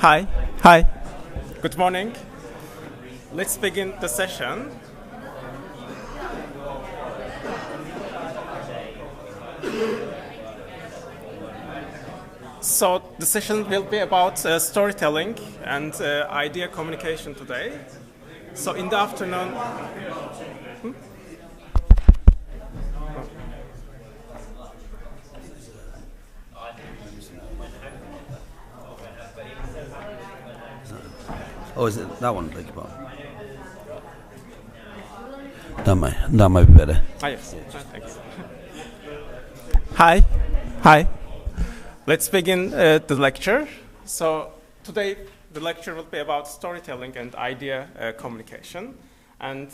Hi. Hi. Good morning. Let's begin the session. So the session will be about storytelling and idea communication today. So in the afternoon. Oh, is it that one? Beg your pardon. That might be better. Yes. Thanks. Hi. Hi. Let's begin the lecture. So today the lecture will be about storytelling and idea communication. And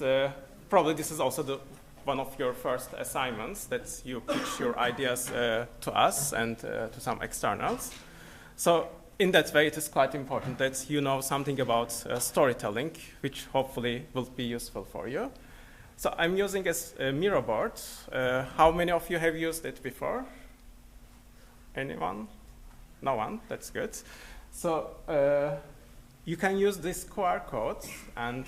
probably this is also one of your first assignments, that you pitch your ideas to us and to some externals. So in that way, it is quite important that you know something about storytelling, which hopefully will be useful for you. So I'm using a Miro board. How many of you have used it before? Anyone? No one? That's good. So you can use this QR code, and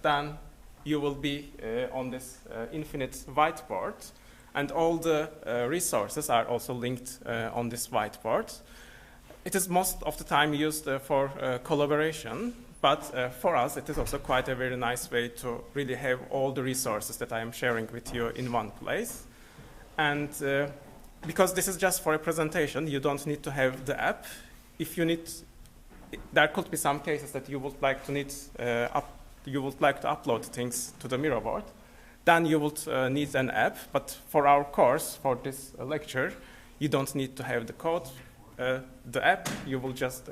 then you will be on this infinite whiteboard. And all the resources are also linked on this whiteboard. It is most of the time used for collaboration, but for us it is also quite a very nice way to really have all the resources that I am sharing with you in one place. And because this is just for a presentation, you don't need to have the app. If you need, there could be some cases that you would like to upload things to the Miro board, then you would need an app. But for our course, for this lecture, you don't need to have the code. The app, you will just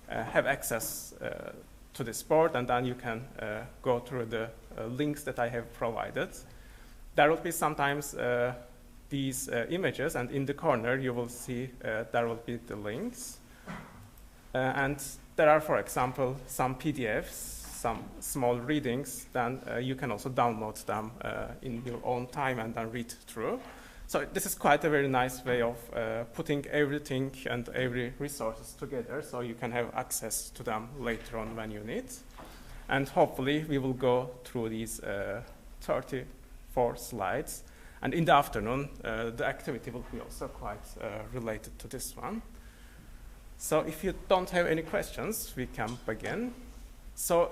have access to this board, and then you can go through the links that I have provided. There will be sometimes these images, and in the corner you will see there will be the links. And there are, for example, some PDFs, some small readings. Then you can also download them in your own time and then read through. So this is quite a very nice way of putting everything and every resources together, so you can have access to them later on when you need. And hopefully we will go through these 34 slides. And in the afternoon, the activity will be also quite related to this one. So if you don't have any questions, we can begin. So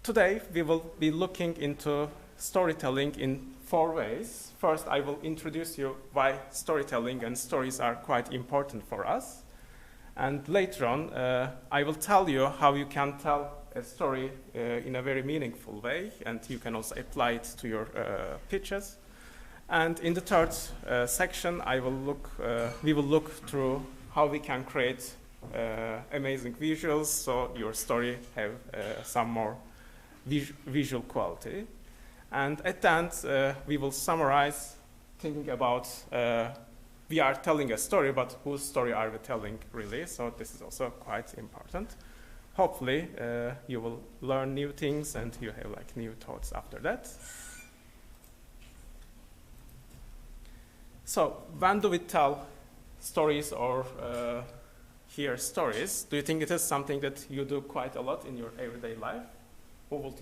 today we will be looking into storytelling in 4 ways. First, I will introduce you why storytelling and stories are quite important for us. And later on, I will tell you how you can tell a story in a very meaningful way, and you can also apply it to your pitches. And in the third section, we will look through how we can create amazing visuals, so your story have some more visual quality. And at the end, we will summarize, thinking about we are telling a story, but whose story are we telling really? So this is also quite important. Hopefully, you will learn new things and you have like new thoughts after that. So when do we tell stories or hear stories? Do you think it is something that you do quite a lot in your everyday life? Who would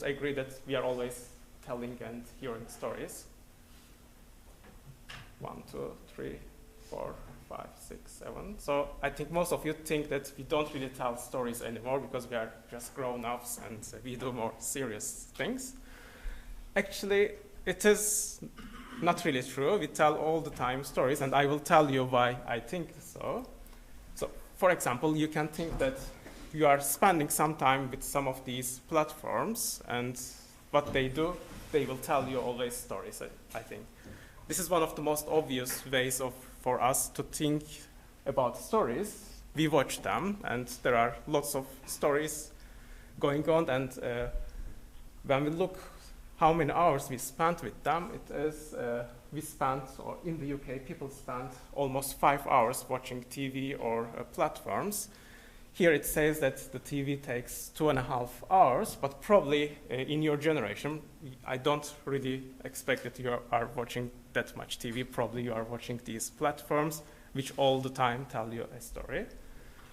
agree that we are always telling and hearing stories? 1, 2, 3, 4, 5, 6, 7. So I think most of you think that we don't really tell stories anymore because we are just grown-ups and we do more serious things. Actually, it is not really true. We tell all the time stories, and I will tell you why I think so. So, for example, you can think that you are spending some time with some of these platforms, and what they do they will tell you always stories, I think. This is one of the most obvious ways for us to think about stories. We watch them, and there are lots of stories going on, and when we look how many hours we spent with them, it is, we spent, or in the UK, people spend almost 5 hours watching TV or platforms. Here it says that the TV takes 2.5 hours, but probably in your generation, I don't really expect that you are watching that much TV. Probably you are watching these platforms, which all the time tell you a story.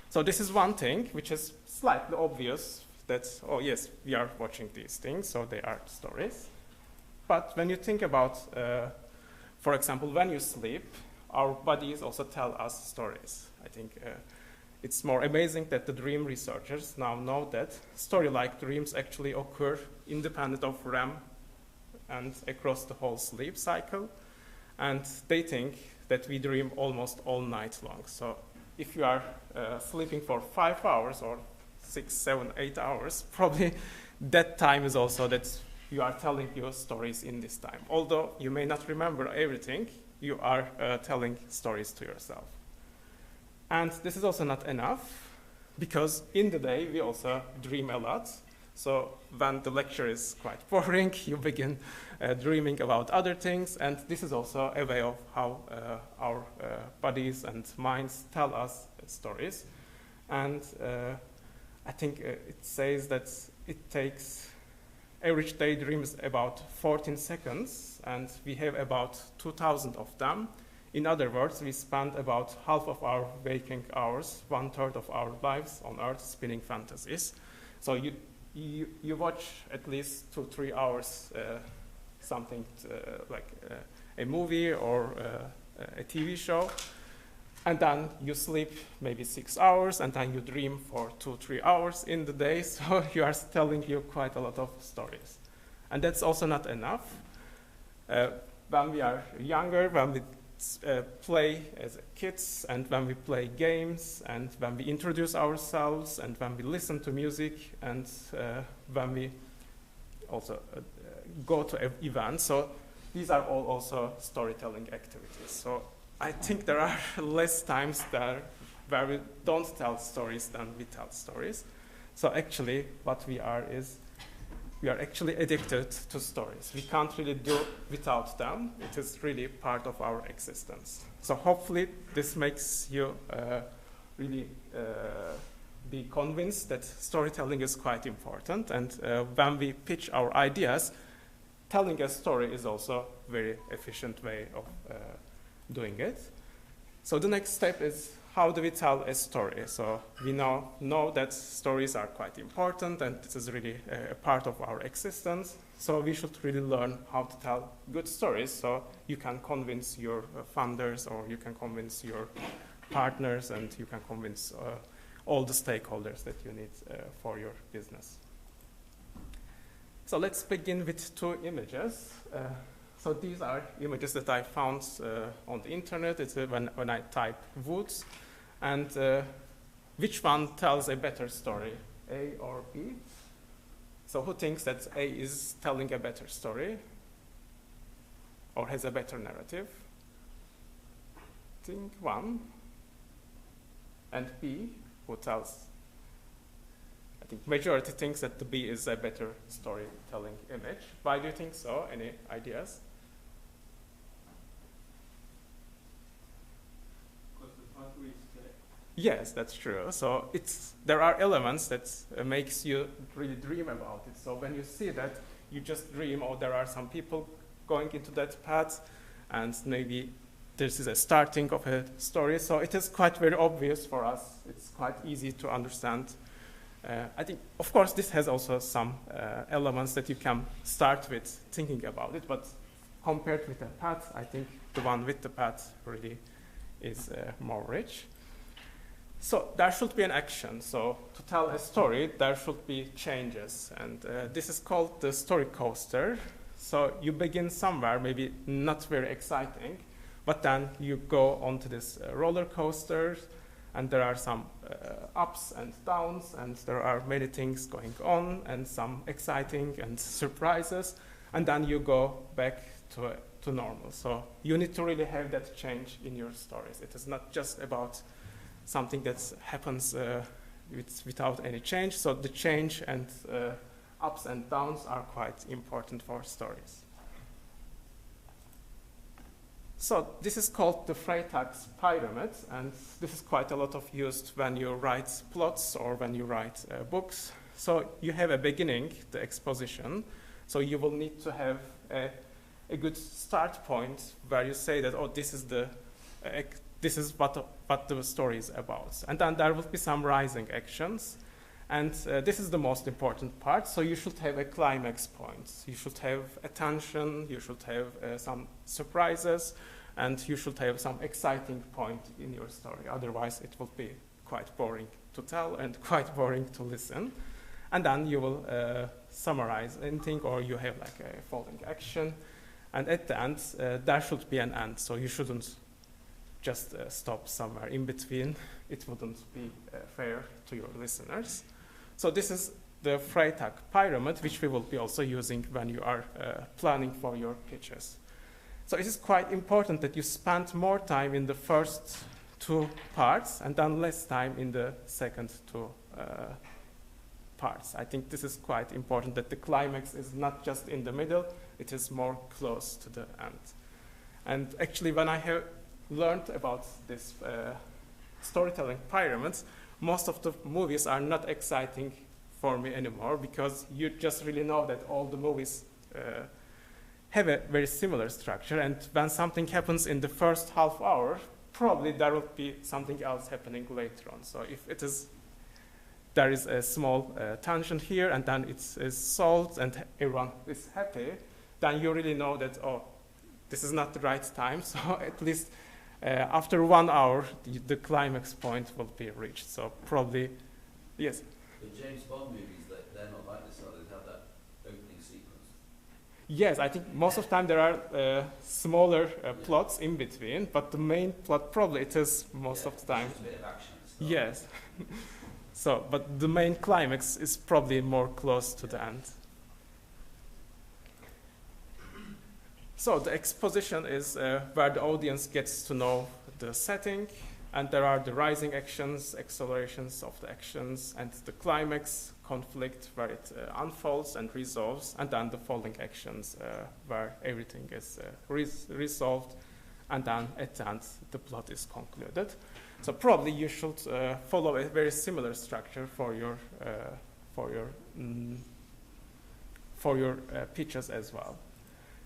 So this is one thing which is slightly obvious, that, oh yes, we are watching these things, so they are stories. But when you think about, for example, when you sleep, our bodies also tell us stories. I think it's more amazing that the dream researchers now know that story-like dreams actually occur independent of REM and across the whole sleep cycle. And they think that we dream almost all night long. So if you are sleeping for 5 hours or 6, 7, 8 hours, probably that time is also that you are telling your stories in this time. Although you may not remember everything, you are telling stories to yourself. And this is also not enough, because in the day we also dream a lot. So when the lecture is quite boring, you begin dreaming about other things, and this is also a way of how our bodies and minds tell us stories. And I think it says that it takes, average daydream is about 14 seconds, and we have about 2,000 of them. In other words, we spend about half of our waking hours, 1/3 of our lives on Earth spinning fantasies. So you watch at least 2-3 hours something like a movie or a TV show, and then you sleep maybe 6 hours, and then you dream for 2-3 hours in the day, so you are telling you quite a lot of stories. And that's also not enough. When we are younger, when we play as kids, and when we play games, and when we introduce ourselves, and when we listen to music, and when we also go to events. So these are all also storytelling activities. So I think there are less times there where we don't tell stories than we tell stories. So actually what we are is, we are actually addicted to stories. We can't really do without them. It is really part of our existence. So hopefully this makes you really be convinced that storytelling is quite important. And when we pitch our ideas, telling a story is also a very efficient way of doing it. So the next step is, how do we tell a story? So we now know that stories are quite important, and this is really a part of our existence. So we should really learn how to tell good stories, so you can convince your funders, or you can convince your partners, and you can convince all the stakeholders that you need for your business. So let's begin with 2 images. So these are images that I found on the internet. It's when I type woods. And which one tells a better story, A or B? So who thinks that A is telling a better story or has a better narrative? I think 1. And B, who tells? I think majority thinks that the B is a better storytelling image. Why do you think so? Any ideas? Yes, that's true. So there are elements that makes you really dream about it. So when you see that, you just dream, or there are some people going into that path, and maybe this is a starting of a story. So it is quite very obvious for us. It's quite easy to understand. I think, of course, this has also some elements that you can start with thinking about it, but compared with the path, I think the one with the path really is more rich. So there should be an action. So to tell a story, there should be changes. And this is called the story coaster. So you begin somewhere, maybe not very exciting, but then you go onto this roller coaster, and there are some ups and downs, and there are many things going on, and some exciting and surprises. and then you go back to normal. So you need to really have that change in your stories. It is not just about something that happens without any change. So the change and ups and downs are quite important for stories. So this is called the Freytag's pyramid, and this is quite a lot of used when you write plots or when you write books. So you have a beginning, the exposition. So you will need to have a good start point where you say that, oh, this is what the story is about. And then there will be some rising actions. And this is the most important part. So you should have a climax point. You should have a tension. You should have some surprises. And you should have some exciting point in your story. Otherwise, it will be quite boring to tell and quite boring to listen. And then you will summarize anything, or you have like a folding action. And at the end, there should be an end. So you shouldn't just stop somewhere in between. It wouldn't be fair to your listeners. So this is the Freytag pyramid, which we will be also using when you are planning for your pitches. So it is quite important that you spend more time in the first two parts and then less time in the second two parts. I think this is quite important, that the climax is not just in the middle, it is more close to the end. And actually, when I have learned about this storytelling pyramids, most of the movies are not exciting for me anymore, because you just really know that all the movies have a very similar structure, and when something happens in the first half hour, probably there will be something else happening later on. So if there is a small tension here, and then it is solved and everyone is happy, then you really know that, oh, this is not the right time. So at least after 1 hour, the climax point will be reached. So probably, yes? The James Bond movies, they're not like this, so they have that opening sequence. Yes, I think most of the time there are smaller plots in between, but the main plot probably it is most of the time. Just a bit of action. Yes. So, but the main climax is probably more close to the end. So the exposition is where the audience gets to know the setting, and there are the rising actions, accelerations of the actions, and the climax conflict where it unfolds and resolves, and then the following actions where everything is resolved, and then at the end the plot is concluded. So probably you should follow a very similar structure for your pitches as well.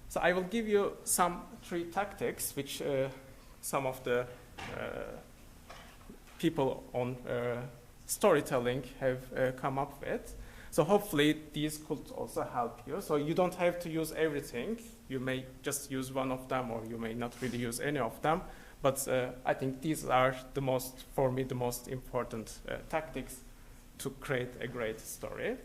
So I will give you some 3 tactics which some of the people on storytelling have come up with. So hopefully these could also help you. So you don't have to use everything. You may just use one of them, or you may not really use any of them. But I think these are for me, the most important tactics to create a great story.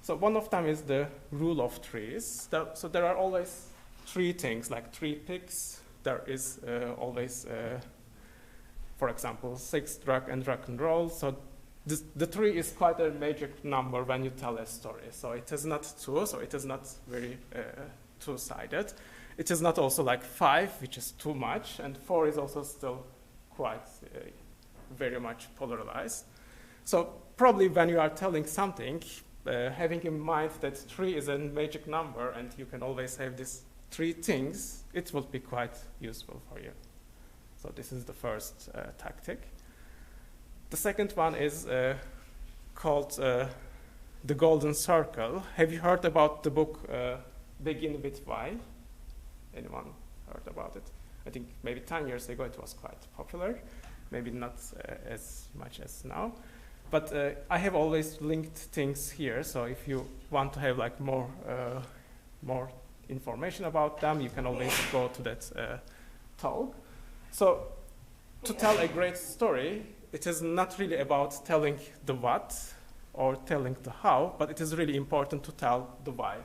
So one of them is the rule of threes. So there are always 3 things, like 3 pigs. There is always, for example, 6 drug and rock and roll. So the 3 is quite a magic number when you tell a story. So it is not 2, so it is not very two-sided. It is not also like 5, which is too much, and 4 is also still quite very much polarized. So probably when you are telling something, having in mind that 3 is a magic number and you can always have these 3 things, it will be quite useful for you. So this is the first tactic. The second one is called The Golden Circle. Have you heard about the book Begin With Why? Anyone heard about it? I think maybe 10 years ago it was quite popular, maybe not as much as now. But I have always linked things here, so if you want to have like more information about them, you can always go to that talk. So to tell a great story, it is not really about telling the what or telling the how, but it is really important to tell the why.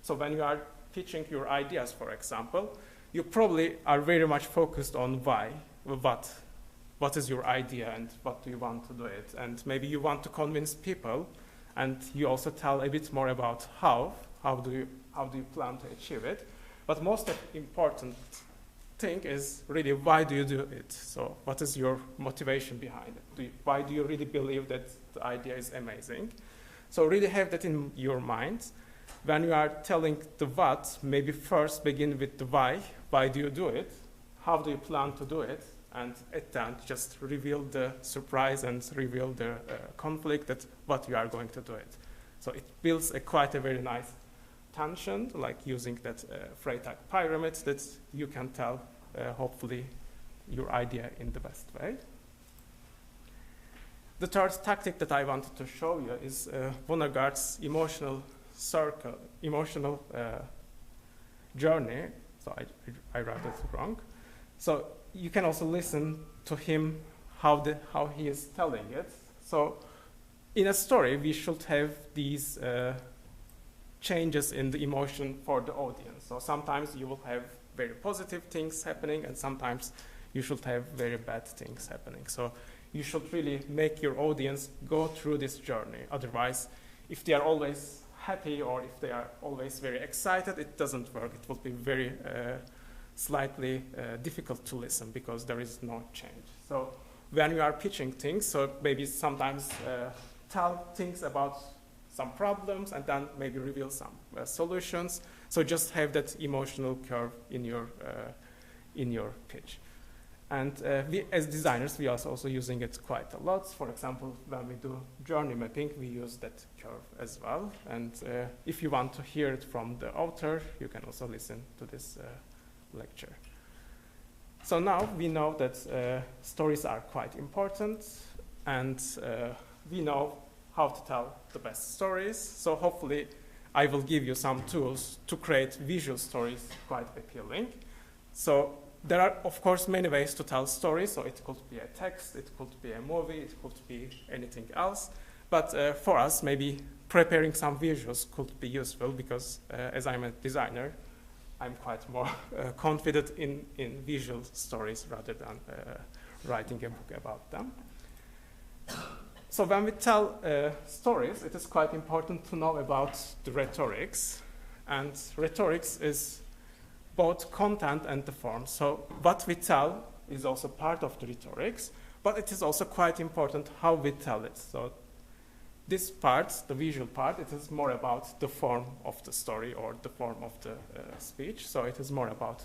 So when you are pitching your ideas, for example, you probably are very much focused on why, what is your idea and what do you want to do it. And maybe you want to convince people, and you also tell a bit more about how do how do you plan to achieve it. But most important thing is really why do you do it? So what is your motivation behind it? Why do you really believe that the idea is amazing? So really have that in your mind. When you are telling the what, maybe first begin with the why. Why do you do it? How do you plan to do it? And at the end, just reveal the surprise and reveal the conflict that what you are going to do it. So it builds quite a very nice tension, like using that Freytag pyramid that you can tell, hopefully, your idea in the best way. The third tactic that I wanted to show you is Vonneguard's emotional circle, emotional journey. So I wrote it wrong. So you can also listen to him how he is telling it. So in a story, we should have these changes in the emotion for the audience. So sometimes you will have very positive things happening, and sometimes you should have very bad things happening. So you should really make your audience go through this journey. Otherwise, if they are always happy or if they are always very excited, it doesn't work. It will be very slightly difficult to listen because there is no change. So when you are pitching things, so maybe sometimes tell things about some problems and then maybe reveal some solutions. So just have that emotional curve in your pitch. And we, as designers, we are also using it quite a lot. For example, when we do journey mapping, we use that curve as well. And if you want to hear it from the author, you can also listen to this lecture. So now we know that stories are quite important, and we know how to tell the best stories. So hopefully I will give you some tools to create visual stories quite appealing. So there are, of course, many ways to tell stories. So it could be a text, it could be a movie, it could be anything else. But for us, maybe preparing some visuals could be useful because as I'm a designer, I'm quite more confident in visual stories rather than writing a book about them. So when we tell stories, it is quite important to know about the rhetorics. And rhetorics is both content and the form. So what we tell is also part of the rhetorics, but it is also quite important how we tell it. So this part, the visual part, it is more about the form of the story or the form of the speech. So it is more about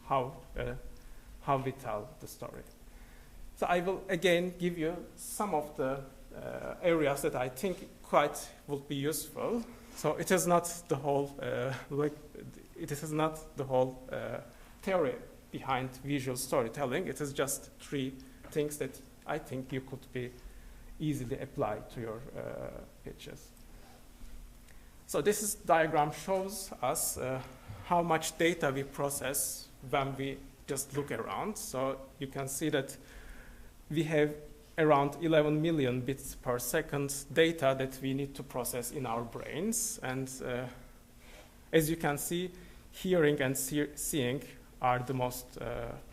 how we tell the story. So I will again give you some of the areas that I think quite would be useful. So it is not the whole theory behind visual storytelling. It is just 3 things that I think you could be easily apply to your pitches. So this diagram shows us how much data we process when we just look around. So you can see that we have around 11 million bits per second data that we need to process in our brains. And as you can see, hearing and seeing are the most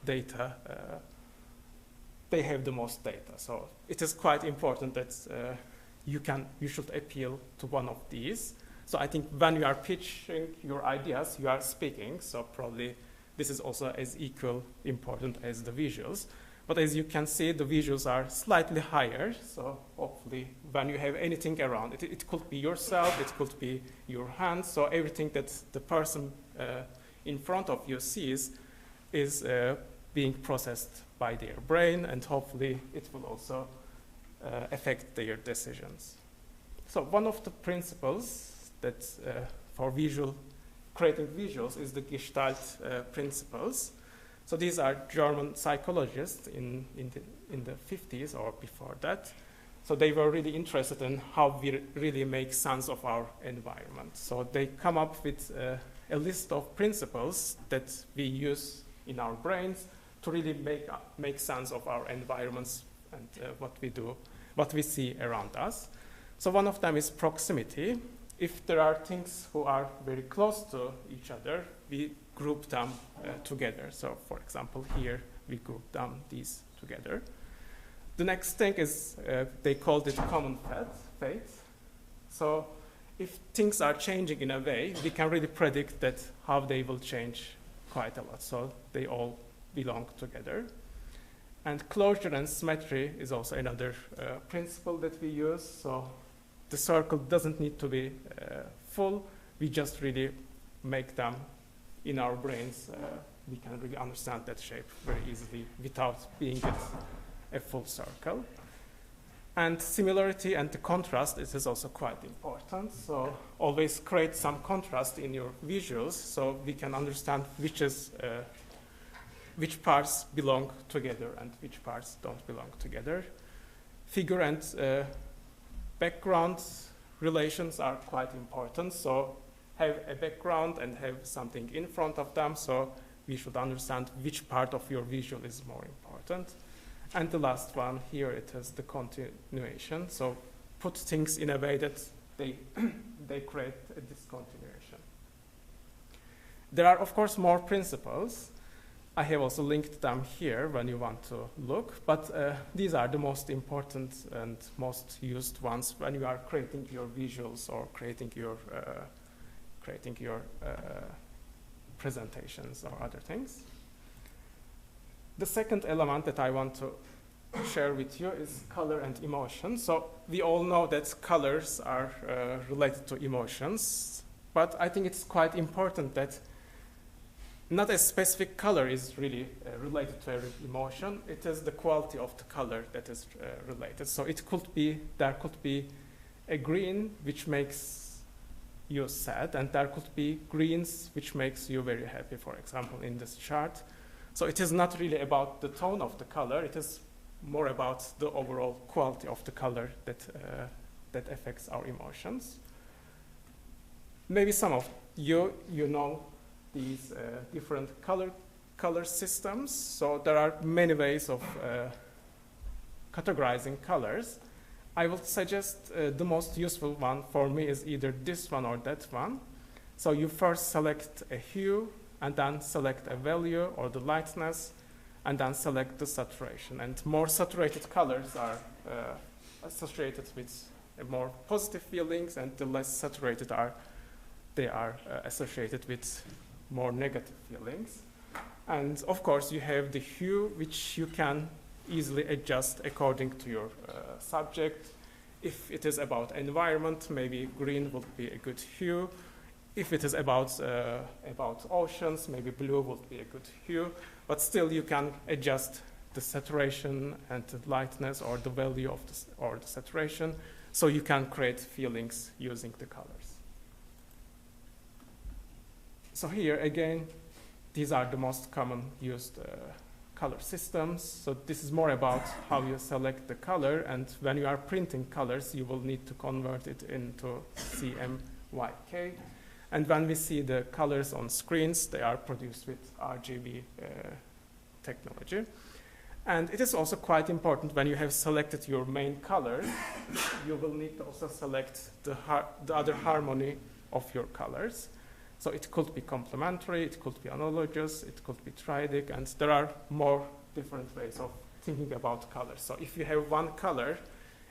data. They have the most data. So it is quite important that you should appeal to one of these. So I think when you are pitching your ideas, you are speaking. So probably this is also as equal important as the visuals. But as you can see, the visuals are slightly higher. So hopefully when you have anything around, it could be yourself, it could be your hands. So everything that the person in front of you sees is being processed by their brain, and hopefully it will also affect their decisions. So one of the principles that for creating visuals is the Gestalt principles. So these are German psychologists in the 50s or before that. So they were really interested in how we really make sense of our environment. So they come up with a list of principles that we use in our brains to really make sense of our environments and what we see around us. So one of them is proximity. If there are things who are very close to each other, we group them together. So for example, here we group them these together. The next thing is they called it common fate. So if things are changing in a way, we can really predict that how they will change quite a lot. So they all belong together. And closure and symmetry is also another principle that we use. So the circle doesn't need to be full. We just really make them in our brains. We can really understand that shape very easily without being a full circle. And similarity and the contrast is also quite important. So always create some contrast in your visuals so we can understand which parts belong together and which parts don't belong together. Figure and background relations are quite important. So have a background and have something in front of them. So we should understand which part of your visual is more important. And the last one here, it is the continuation. So put things in a way that they create a discontinuation. There are, of course, more principles. I have also linked them here when you want to look, but these are the most important and most used ones when you are creating your visuals or creating your presentations or other things. The second element that I want to share with you is color and emotion. So we all know that colors are related to emotions, but I think it's quite important that not a specific color is really related to every emotion. It is the quality of the color that is related. So there could be a green which makes you sad, and there could be greens which makes you very happy, for example, in this chart. So it is not really about the tone of the color, it is more about the overall quality of the color that affects our emotions. Maybe some of you know these different color systems. So there are many ways of categorizing colors. I will suggest the most useful one for me is either this one or that one. So you first select a hue, and then select a value or the lightness, and then select the saturation. And more saturated colors are associated with more positive feelings, and the less saturated are associated with more negative feelings. And of course, you have the hue, which you can easily adjust according to your subject. If it is about environment, maybe green would be a good hue. If it is about oceans, maybe blue would be a good hue, but still you can adjust the saturation and the lightness or the value of or the saturation, so you can create feelings using the colors. So here again, these are the most common used color systems. So this is more about how you select the color, and when you are printing colors, you will need to convert it into CMYK. And when we see the colors on screens, they are produced with RGB technology. And it is also quite important when you have selected your main color, you will need to also select the other harmony of your colors. So it could be complementary, it could be analogous, it could be triadic, and there are more different ways of thinking about colors. So if you have one color,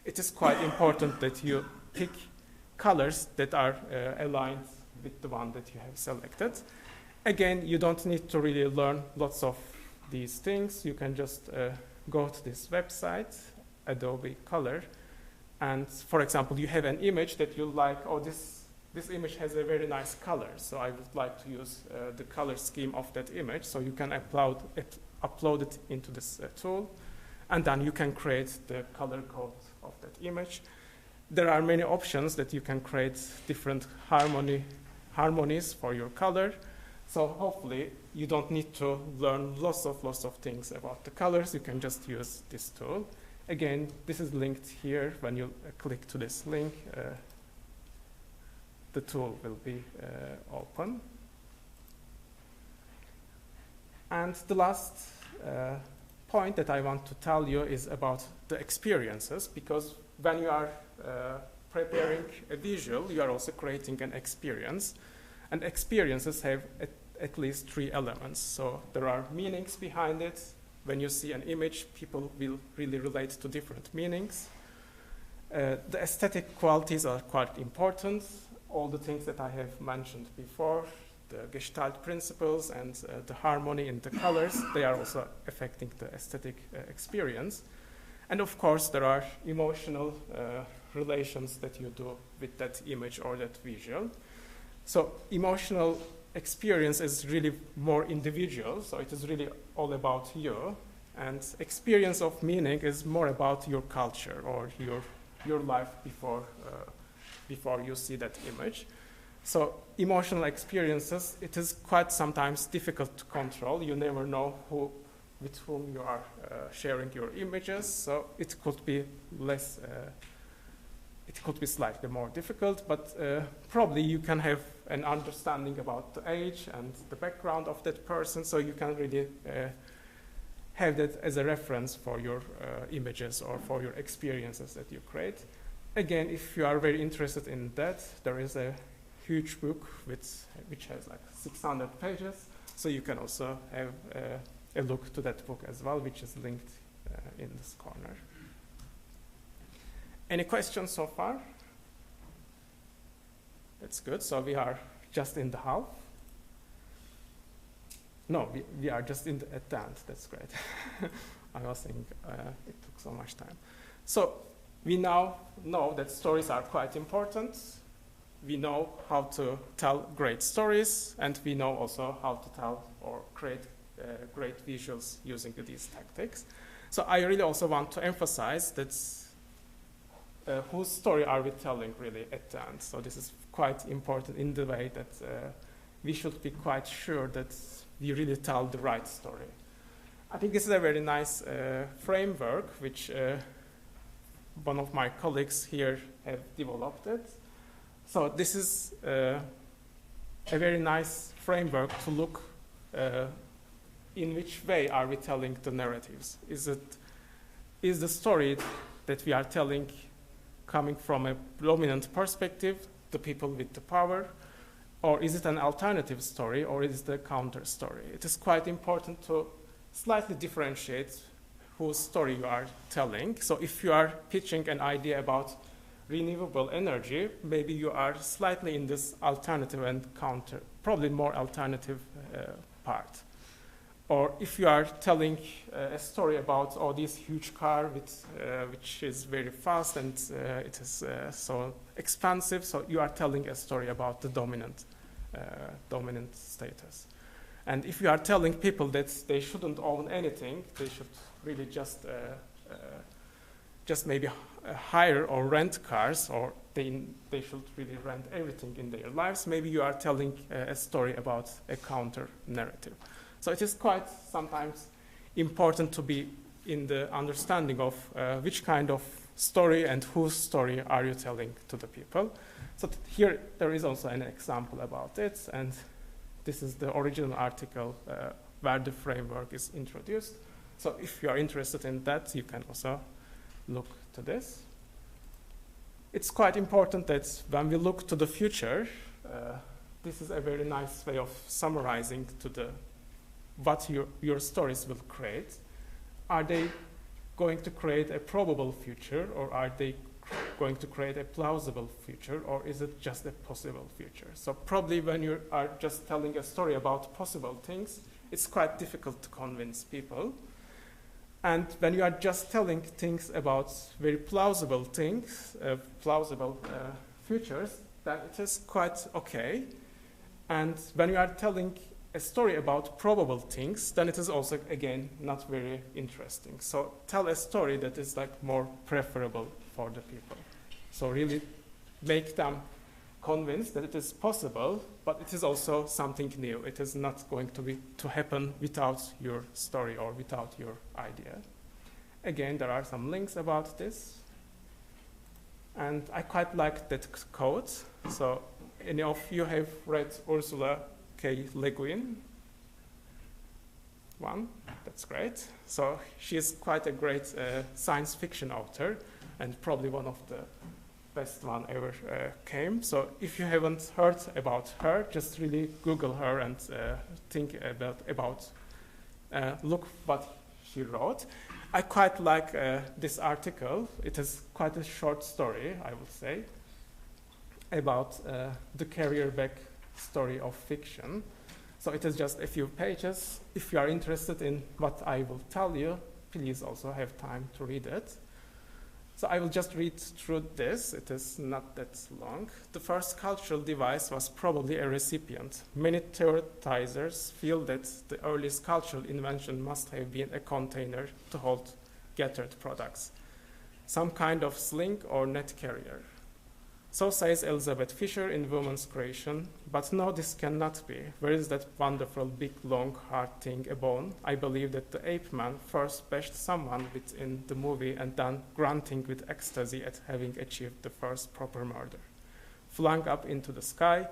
it is quite important that you pick colors that are aligned with the one that you have selected. Again, you don't need to really learn lots of these things. You can just go to this website, Adobe Color, and for example, you have an image that you like, oh, this image has a very nice color, so I would like to use the color scheme of that image. So you can upload it into this tool, and then you can create the color code of that image. There are many options that you can create different harmonies for your color. So hopefully you don't need to learn lots of things about the colors. You can just use this tool. Again, this is linked here. When you click to this link, the tool will be open. And the last point that I want to tell you is about the experiences, because when you are preparing a visual, you are also creating an experience. And experiences have at least 3 elements. So there are meanings behind it. When you see an image, people will really relate to different meanings. The aesthetic qualities are quite important. all the things that I have mentioned before, the Gestalt principles and the harmony in the colors, they are also affecting the aesthetic experience. And of course, there are emotional relations that you do with that image or that visual. So emotional experience is really more individual, so it is really all about you. And experience of meaning is more about your culture or your life before you see that image. So emotional experiences, it is quite sometimes difficult to control. You never know with whom you are sharing your images, so it could be it could be slightly more difficult, but probably you can have an understanding about the age and the background of that person, so you can really have that as a reference for your images or for your experiences that you create. Again, if you are very interested in that, there is a huge book which has like 600 pages, so you can also have a look to that book as well, which is linked in this corner. Any questions so far? That's good. So we are just in the half. No, we are just at the end. That's great. I was thinking it took so much time. So we now know that stories are quite important. We know how to tell great stories, and we know also how to tell or create great visuals using these tactics. So I really also want to emphasize that whose story are we telling really at the end? So this is quite important in the way that we should be quite sure that we really tell the right story. I think this is a very nice framework which one of my colleagues here have developed it. So this is a very nice framework to look in which way are we telling the narratives. Is the story that we are telling coming from a dominant perspective, the people with the power, or is it an alternative story, or is it a counter story? It is quite important to slightly differentiate whose story you are telling. So if you are pitching an idea about renewable energy, maybe you are slightly in this alternative and counter, probably more alternative part. Or if you are telling a story about this huge car which is very fast and it is so expensive, so you are telling a story about the dominant status. And if you are telling people that they shouldn't own anything, they should really just maybe hire or rent cars, or they should really rent everything in their lives, maybe you are telling a story about a counter narrative. So it is quite sometimes important to be in the understanding of which kind of story and whose story are you telling to the people. So here there is also an example about it, and this is the original article where the framework is introduced. So if you are interested in that, you can also look to this. It's quite important that when we look to the future, this is a very nice way of summarizing what your stories will create. Are they going to create a probable future, or are they going to create a plausible future, or is it just a possible future? So probably when you are just telling a story about possible things, it's quite difficult to convince people. And when you are just telling things about very plausible things, futures, then it is quite okay. And when you are telling a story about probable things, then it is also, again, not very interesting. So tell a story that is like more preferable for the people. So really make them convinced that it is possible, but it is also something new. It is not going to happen without your story or without your idea. Again, there are some links about this. And I quite like that quote. So any of you have read Ursula K. Le Guin? One, that's great. So she's quite a great science fiction author, and probably one of the best one ever came. So if you haven't heard about her, just really Google her and think about look what she wrote. I quite like this article. It is quite a short story, I would say. about the carrier back story of fiction. So it is just a few pages. If you are interested in what I will tell you, please also have time to read it. So I will just read through this. It is not that long. The first cultural device was probably a recipient. Many theorizers feel that the earliest cultural invention must have been a container to hold gathered products, some kind of sling or net carrier. So says Elizabeth Fisher in Woman's Creation, but no, this cannot be. Where is that wonderful, big, long, hard thing, a bone? I believe that the ape man first bashed someone within the movie and then grunting with ecstasy at having achieved the first proper murder. Flung up into the sky,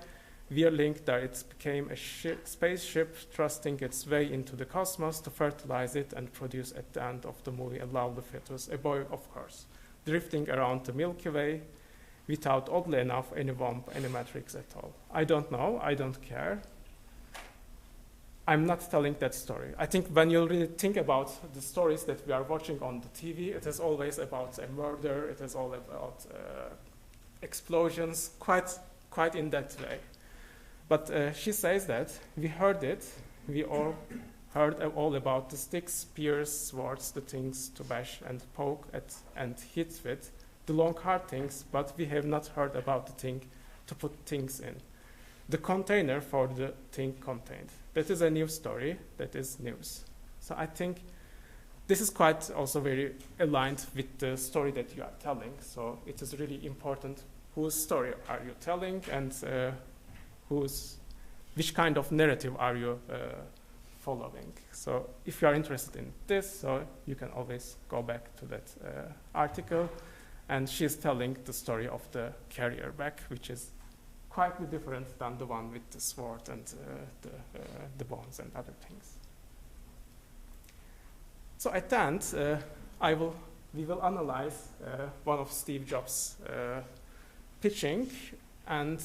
whirling there it became a spaceship thrusting its way into the cosmos to fertilize it and produce at the end of the movie a lovely fetus, a boy of course, drifting around the Milky Way, without, oddly enough, any womb, any matrix at all. I don't know, I don't care. I'm not telling that story. I think when you really think about the stories that we are watching on the TV, it is always about a murder, it is all about explosions, quite in that way. But she says that we heard it, we all heard all about the sticks, spears, swords, the things to bash and poke at and hit with, the long hard things, but we have not heard about the thing to put things in. The container for the thing contained. That is a new story, that is news. So I think this is quite also very aligned with the story that you are telling. So it is really important whose story are you telling and which kind of narrative are you following. So if you are interested in this, so you can always go back to that article. And she's telling the story of the carrier back, which is quite different than the one with the sword and the bones and other things. So at the end, we will analyze one of Steve Jobs' pitching, and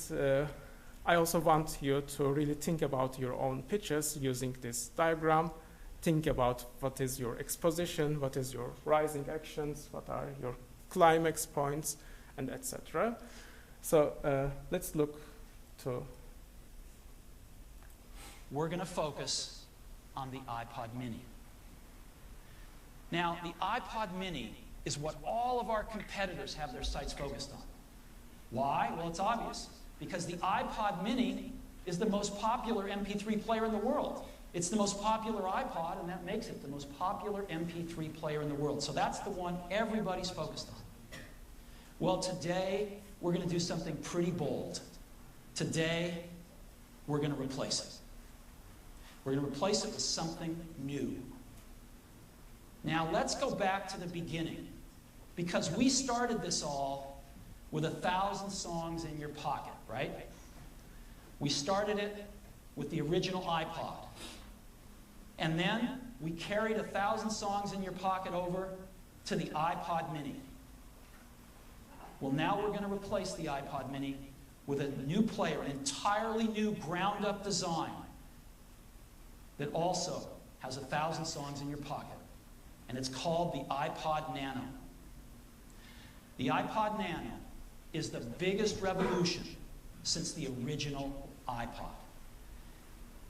I also want you to really think about your own pitches using this diagram. Think about what is your exposition, what is your rising actions, what are your climax points, and etc. So let's look to... We're going to focus on the iPod Mini. Now, the iPod Mini is what all of our competitors have their sights focused on. Why? Well, it's obvious. Because the iPod Mini is the most popular MP3 player in the world. It's the most popular iPod, and that makes it the most popular MP3 player in the world. So that's the one everybody's focused on. Well, today, we're going to do something pretty bold. Today, we're going to replace it. We're going to replace it with something new. Now, let's go back to the beginning, because we started this all with 1,000 songs in your pocket, right? We started it with the original iPod. And then we carried 1,000 songs in your pocket over to the iPod Mini. Well, now we're going to replace the iPod Mini with a new player, an entirely new ground-up design that also has 1,000 songs in your pocket. And it's called the iPod Nano. The iPod Nano is the biggest revolution since the original iPod.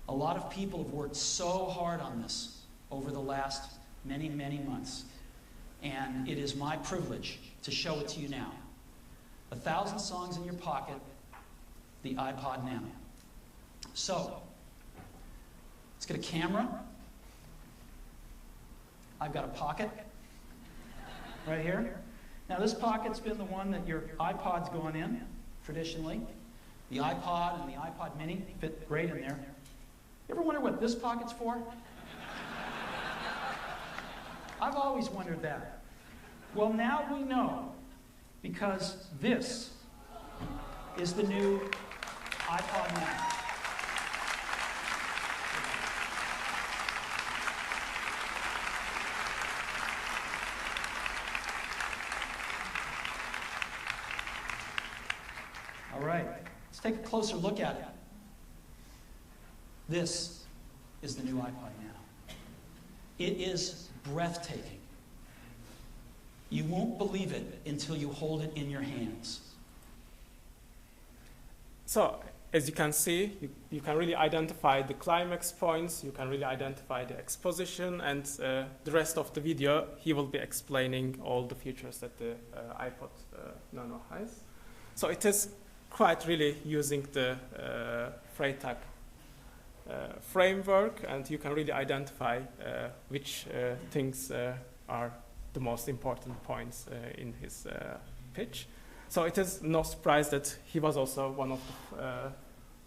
A lot of people have worked so hard on this over the last many, many months. And it is my privilege to show it to you now. 1,000 songs in your pocket, the iPod Nano. So, let's get a camera. I've got a pocket right here. Now this pocket's been the one that your iPod's gone in, traditionally. The iPod and the iPod Mini fit great in there. You ever wonder what this pocket's for? I've always wondered that. Well, now we know, because this is the new iPod Nano. All right, let's take a closer look at it. This is the new iPod Nano. It is breathtaking. You won't believe it until you hold it in your hands. So as you can see, you can really identify the climax points, you can really identify the exposition, and the rest of the video, he will be explaining all the features that the iPod Nano has. So it is quite really using the Freytag framework, and you can really identify which things are the most important points in his pitch. So it is no surprise that he was also one of the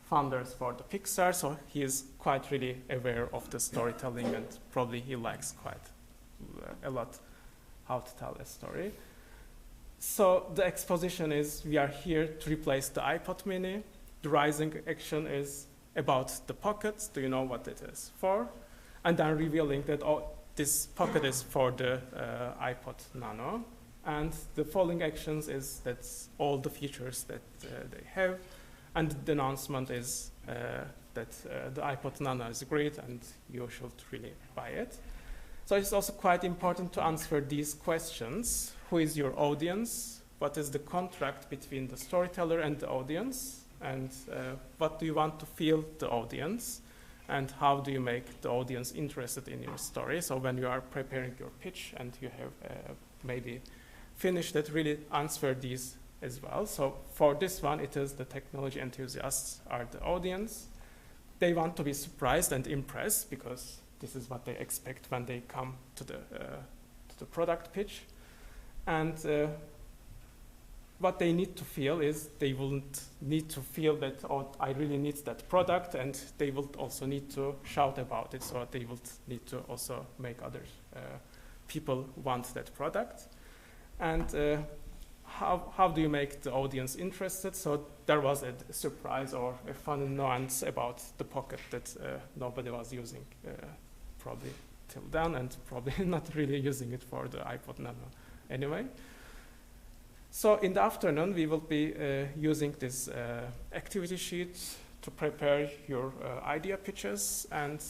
founders for the Pixar, so he is quite really aware of the storytelling, and probably he likes quite a lot how to tell a story. So the exposition is, we are here to replace the iPod mini. The rising action is about the pockets. Do you know what it is for? And then revealing that this pocket is for the iPod Nano. And the falling actions is that's all the features that they have. And the announcement is that the iPod Nano is great and you should really buy it. So it's also quite important to answer these questions. Who is your audience? What is the contract between the storyteller and the audience? And what do you want to feel the audience? And how do you make the audience interested in your story? So when you are preparing your pitch and you have maybe finished it, really answer these as well. So for this one, it is the technology enthusiasts are the audience. They want to be surprised and impressed because this is what they expect when they come to the product pitch. And what they need to feel is they will need to feel that, oh, I really need that product, and they will also need to shout about it, so they will need to also make other people want that product. And how do you make the audience interested? So there was a surprise or a fun nuance about the pocket that nobody was using probably till then, and probably not really using it for the iPod Nano anyway. So in the afternoon, we will be using this activity sheet to prepare your idea pitches, and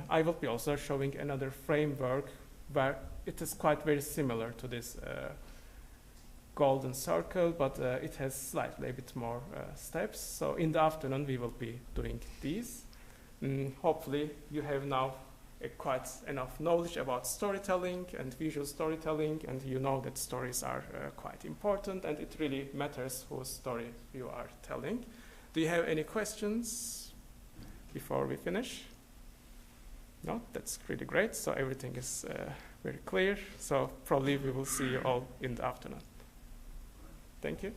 I will be also showing another framework where it is quite very similar to this golden circle, but it has slightly a bit more steps. So in the afternoon, we will be doing these. Hopefully, you have now quite enough knowledge about storytelling and visual storytelling, and you know that stories are quite important, and it really matters whose story you are telling. Do you have any questions before we finish? No, that's really great. So everything is very clear. So probably we will see you all in the afternoon. Thank you.